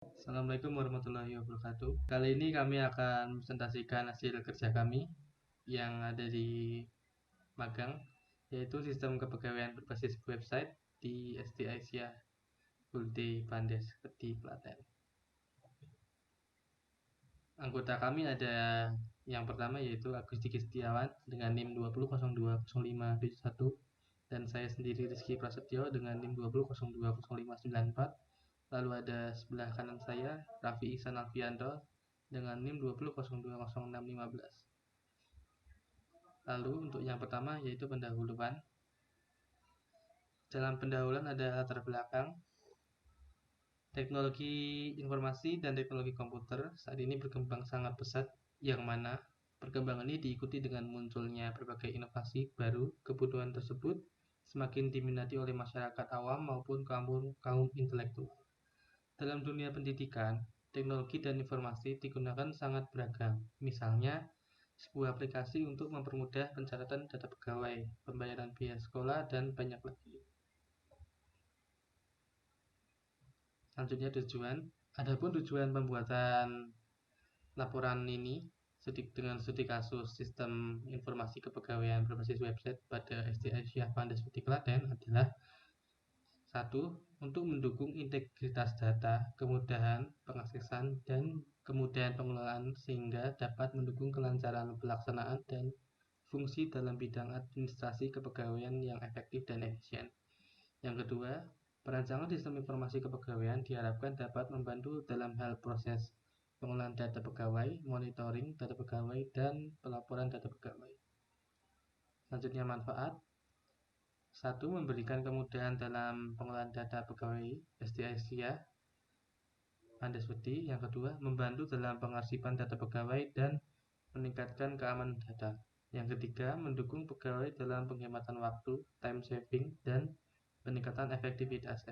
Assalamualaikum warahmatullahi wabarakatuh. Kali ini kami akan presentasikan hasil kerja kami yang ada di magang, yaitu sistem kepegawaian berbasis website di SD Aisyah Full Day Pandes di Klaten. Anggota kami ada yang pertama yaitu Agus Diki Setiawan dengan NIM 20020571 dan saya sendiri Rizky Prasetyo dengan NIM 20020594. Lalu ada sebelah kanan saya Raffi Ihsan Alfianto dengan NIM 20020615. Lalu untuk yang pertama yaitu pendahuluan. Dalam pendahuluan ada latar belakang. Teknologi informasi dan teknologi komputer saat ini berkembang sangat pesat, yang mana perkembangan ini diikuti dengan munculnya berbagai inovasi baru. Kebutuhan tersebut semakin diminati oleh masyarakat awam maupun kaum intelektual. Dalam dunia pendidikan, teknologi dan informasi digunakan sangat beragam. Misalnya, sebuah aplikasi untuk mempermudah pencatatan data pegawai, pembayaran biaya sekolah, dan banyak lagi. Selanjutnya tujuan. Adapun tujuan pembuatan laporan ini dengan studi kasus sistem informasi kepegawaian berbasis website pada SD Aisyah Pandes Putih Klaten adalah 1. Untuk mendukung integritas data, kemudahan pengaksesan, dan kemudahan pengelolaan sehingga dapat mendukung kelancaran pelaksanaan dan fungsi dalam bidang administrasi kepegawaian yang efektif dan efisien. Yang kedua, perancangan sistem informasi kepegawaian diharapkan dapat membantu dalam hal proses pengolahan data pegawai, monitoring data pegawai, dan pelaporan data pegawai. Selanjutnya manfaat. 1. Memberikan kemudahan dalam pengolahan data pegawai SD Aisyah Pandes Putih. Yang kedua, membantu dalam pengarsipan data pegawai dan meningkatkan keamanan data. Yang ketiga, mendukung pegawai dalam penghematan waktu, time saving, dan peningkatan efektivitas.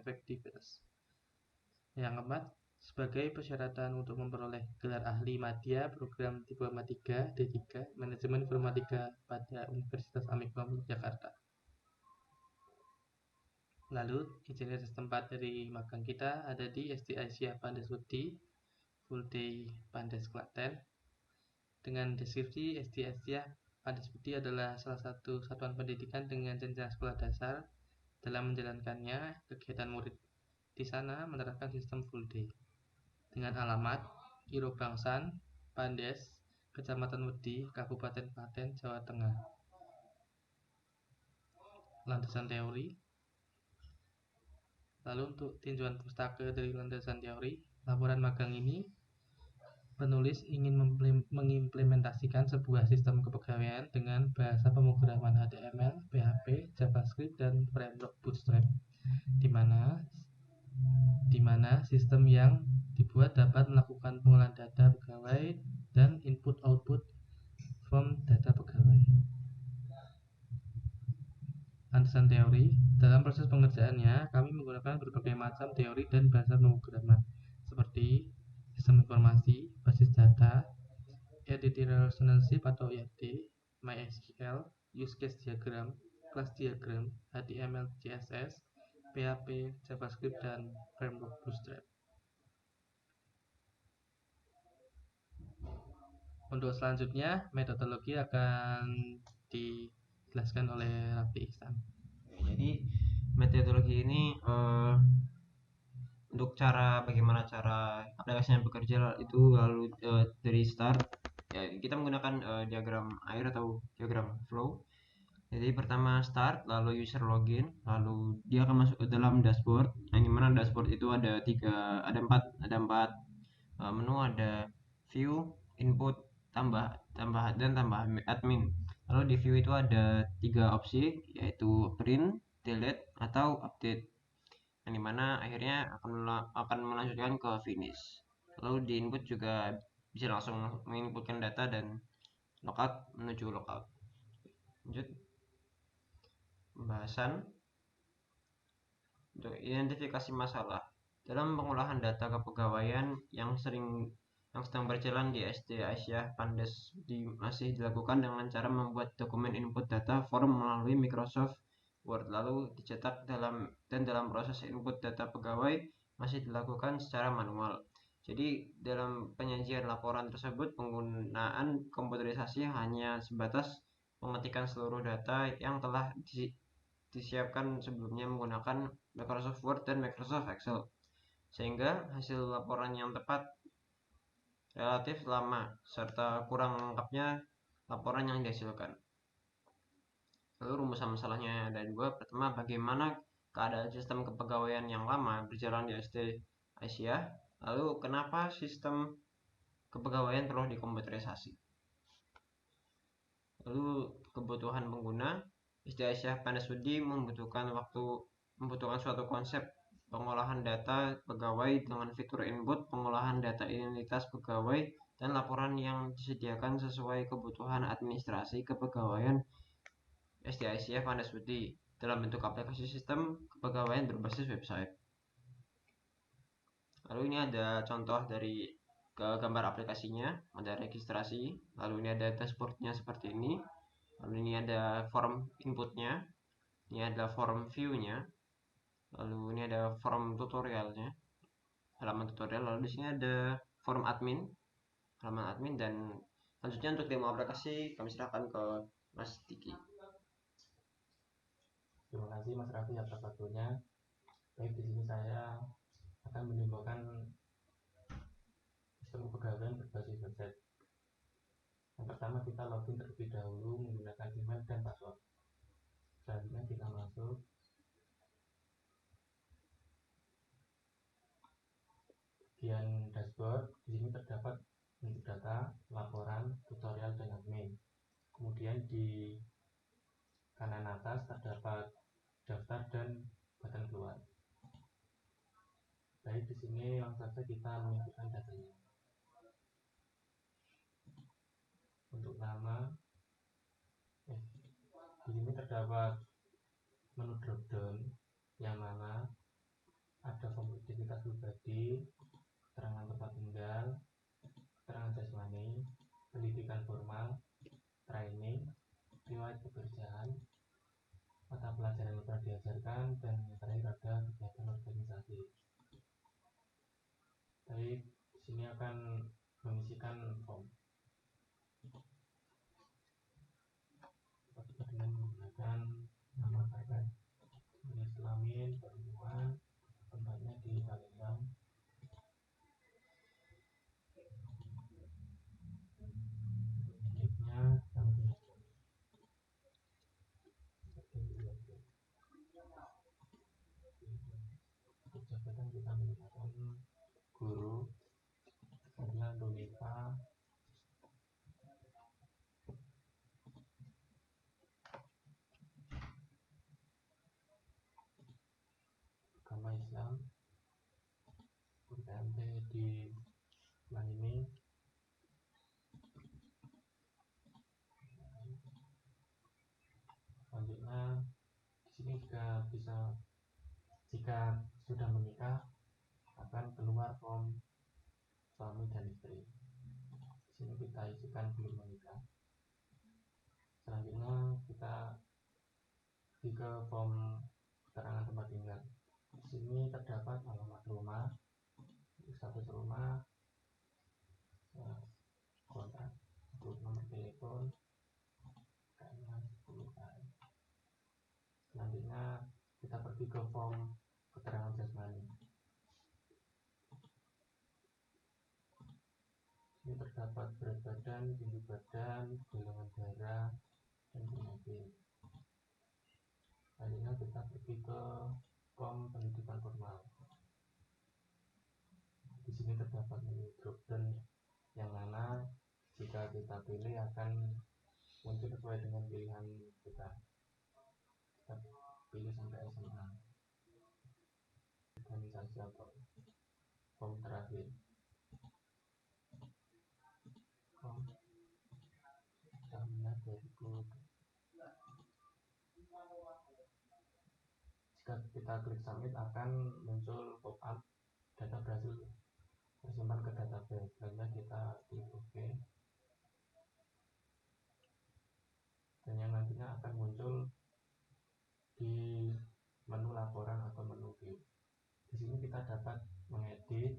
Yang keempat, sebagai persyaratan untuk memperoleh gelar ahli madya program Diploma 3 D3 Manajemen Informatika pada Universitas Amikom Jakarta. Lalu, engineer setempat dari magang kita ada di SD Aisyah Pandes Putih Full Day Pandes Klaten. Dengan deskripsi, SD Aisyah Pandes Putih adalah salah satu satuan pendidikan dengan jenjang sekolah dasar. Dalam menjalankannya, kegiatan murid di sana menerapkan sistem full day dengan alamat Iro Bangsan, Pandes, Kecamatan Wedi, Kabupaten Klaten, Jawa Tengah. Landasan teori. Lalu untuk tinjauan pustaka dari landasan teori, laporan magang ini penulis ingin mengimplementasikan sebuah sistem kepegawaian dengan bahasa pemrograman HTML, PHP, JavaScript, dan framework Bootstrap, di mana sistem yang dibuat dapat melakukan pengolahan data pegawai dan input-output form data pegawai. Landasan teori. Dalam proses pengerjaannya, kami menggunakan berbagai macam teori dan bahasa pemrograman seperti sistem informasi, basis data, entity relationship atau ERD, MySQL, use case diagram, class diagram, HTML, CSS, PHP, JavaScript, dan framework Bootstrap. Untuk selanjutnya, metodologi akan dijelaskan oleh Raffi Ihsan. Jadi metodologi ini untuk bagaimana cara aplikasinya bekerja itu lalu dari start ya kita menggunakan diagram air atau diagram flow. Jadi pertama start, lalu user login, lalu dia akan masuk ke dalam dashboard. Yang dimana dashboard itu ada empat menu, ada view, input, tambah dan tambah admin. Lalu di view itu ada 3 opsi, yaitu print, delete, atau update, yang dimana akhirnya akan melanjutkan ke finish. Lalu di input juga bisa langsung menginputkan data dan logout menuju logout. Lanjut pembahasan untuk identifikasi masalah dalam pengolahan data kepegawaian yang sedang berjalan di SD Aisyah Pandes masih dilakukan dengan cara membuat dokumen input data form melalui Microsoft Word, lalu dicetak dalam proses input data pegawai masih dilakukan secara manual. Jadi dalam penyajian laporan tersebut penggunaan komputerisasi hanya sebatas mengetikkan seluruh data yang telah disiapkan sebelumnya menggunakan Microsoft Word dan Microsoft Excel, sehingga hasil laporan yang tepat relatif lama serta kurang lengkapnya laporan yang dihasilkan. Lalu rumusan masalahnya ada dua. Pertama, bagaimana keadaan sistem kepegawaian yang lama berjalan di SD Asia. Lalu kenapa sistem kepegawaian perlu dikomputerisasi. Lalu kebutuhan pengguna. SD Asia Panasudi membutuhkan suatu konsep pengolahan data pegawai dengan fitur input, pengolahan data identitas pegawai, dan laporan yang disediakan sesuai kebutuhan administrasi kepegawaian SD Asia Panasudi dalam bentuk aplikasi sistem kepegawaian berbasis website. Lalu ini ada contoh dari gambar aplikasinya, ada registrasi, lalu ini ada dashboardnya seperti ini, lalu ini ada form inputnya, ini ada form viewnya, lalu ini ada form tutorialnya, halaman tutorial, lalu di sini ada form admin, halaman admin, dan selanjutnya untuk demo aplikasi kami serahkan ke Mas Diki. Terima kasih Mas Raffi atas waktunya. Baik, di sini saya akan mendemokan sistem kepegawaian berbasis website. Yang pertama, kita login terlebih dahulu menggunakan email dan password. Selanjutnya kita masuk bagian dashboard. Di sini terdapat bentuk data, laporan, tutorial, dan admin. Kemudian di kanan atas terdapat daftar dan button keluar. Baik, di sini langsung saja kita menginputkan datanya. Untuk nama, di sini terdapat menu dropdown yang mana ada form identitas pribadi, keterangan tempat tinggal, keterangan jasmani, pendidikan formal, training, riwayat pekerjaan, mata pelajaran yang pernah diajarkan, dan yang terakhir ada kegiatan organisasi. Baik, di sini akan mengisikan form dengan menggunakan nama kakak, jenis kelamin, perempuan, tempatnya di Palembang, nicknya sama untuk jabatan kita menggunakan guru, kemudian Donita, agama Islam, UTMP di bulan ini. Selanjutnya di sini juga bisa, jika sudah menikah akan keluar form suami dan istri. Di sini kita isikan belum menikah. Selanjutnya kita pergi ke form keterangan tempat tinggal. Di sini terdapat alamat rumah, status rumah, kontak, untuk nomor telepon, karena 10 kali. Selanjutnya kita pergi ke form keterangan jasmani. Ini terdapat berat badan, tinggi badan, golongan darah, dan penyakit. Selanjutnya kita pergi ke form pendidikan formal. Di sini terdapat menu dropdown yang mana jika kita pilih akan muncul sesuai dengan pilihan kita. Kita pilih sampai SMA, organisasi atau form terakhir. Form tahunnya 2000. Jika kita klik submit akan muncul pop-up data berhasil tersimpan ke database. Selanjutnya kita klik OK, dan yang nantinya akan muncul di menu laporan atau menu view. Di sini kita dapat mengedit,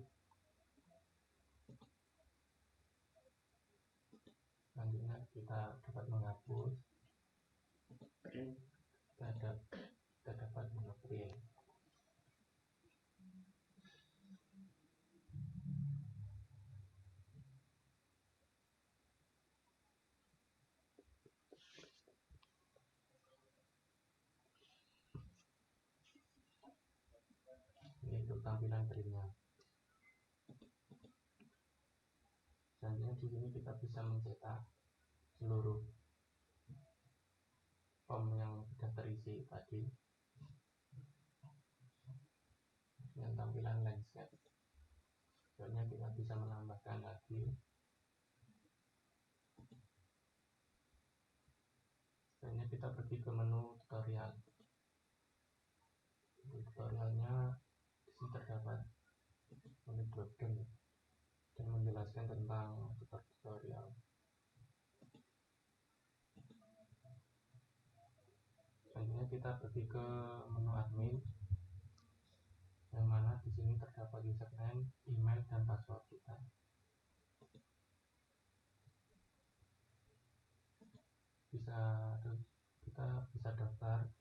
Selanjutnya kita dapat menghapus, kita dapat mengeprint. Ini untuk tampilan printnya. Selanjutnya di sini kita bisa mencetak seluruh form yang sudah terisi tadi dengan tampilan landscape. Selanjutnya kita bisa menambahkan lagi. Selanjutnya kita pergi ke menu tutorial. Di tutorialnya di sini terdapat menu dropdown dan menjelaskan tentang tutorial. Selanjutnya kita pergi ke menu admin, yang mana di sini terdapat username, email, dan password kita. Kita bisa daftar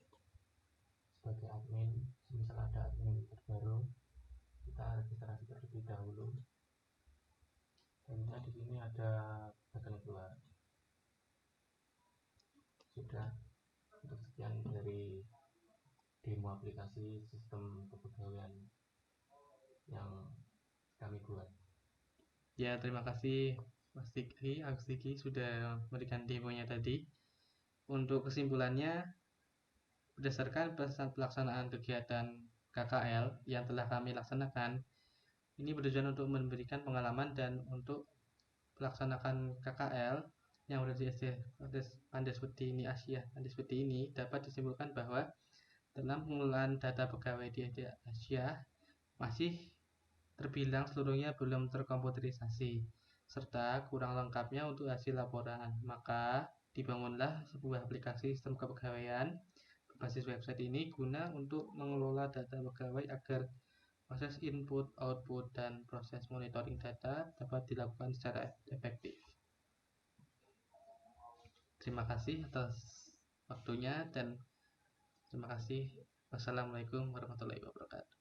sebagai admin. Misal ada admin terbaru, kita registrasi terlebih dahulu. Selanjutnya di sini ada bagian keluar. Sudah, untuk sekian dari demo aplikasi sistem kepegawaian yang kami buat. Ya, terima kasih Mas Diki sudah memberikan demonya tadi. Untuk kesimpulannya, berdasarkan pelaksanaan kegiatan KKL yang telah kami laksanakan, ini bertujuan untuk memberikan pengalaman dan untuk melaksanakan KKL yang berada di Pandespoti ini Asia. Pandespoti ini dapat disimpulkan bahwa dalam pengelolaan data pegawai di Asia masih terbilang seluruhnya belum terkomputerisasi serta kurang lengkapnya untuk hasil laporan. Maka dibangunlah sebuah aplikasi sistem kepegawaian berbasis website ini guna untuk mengelola data pegawai agar proses input, output, dan proses monitoring data dapat dilakukan secara efektif. Terima kasih atas waktunya dan terima kasih. Wassalamualaikum warahmatullahi wabarakatuh.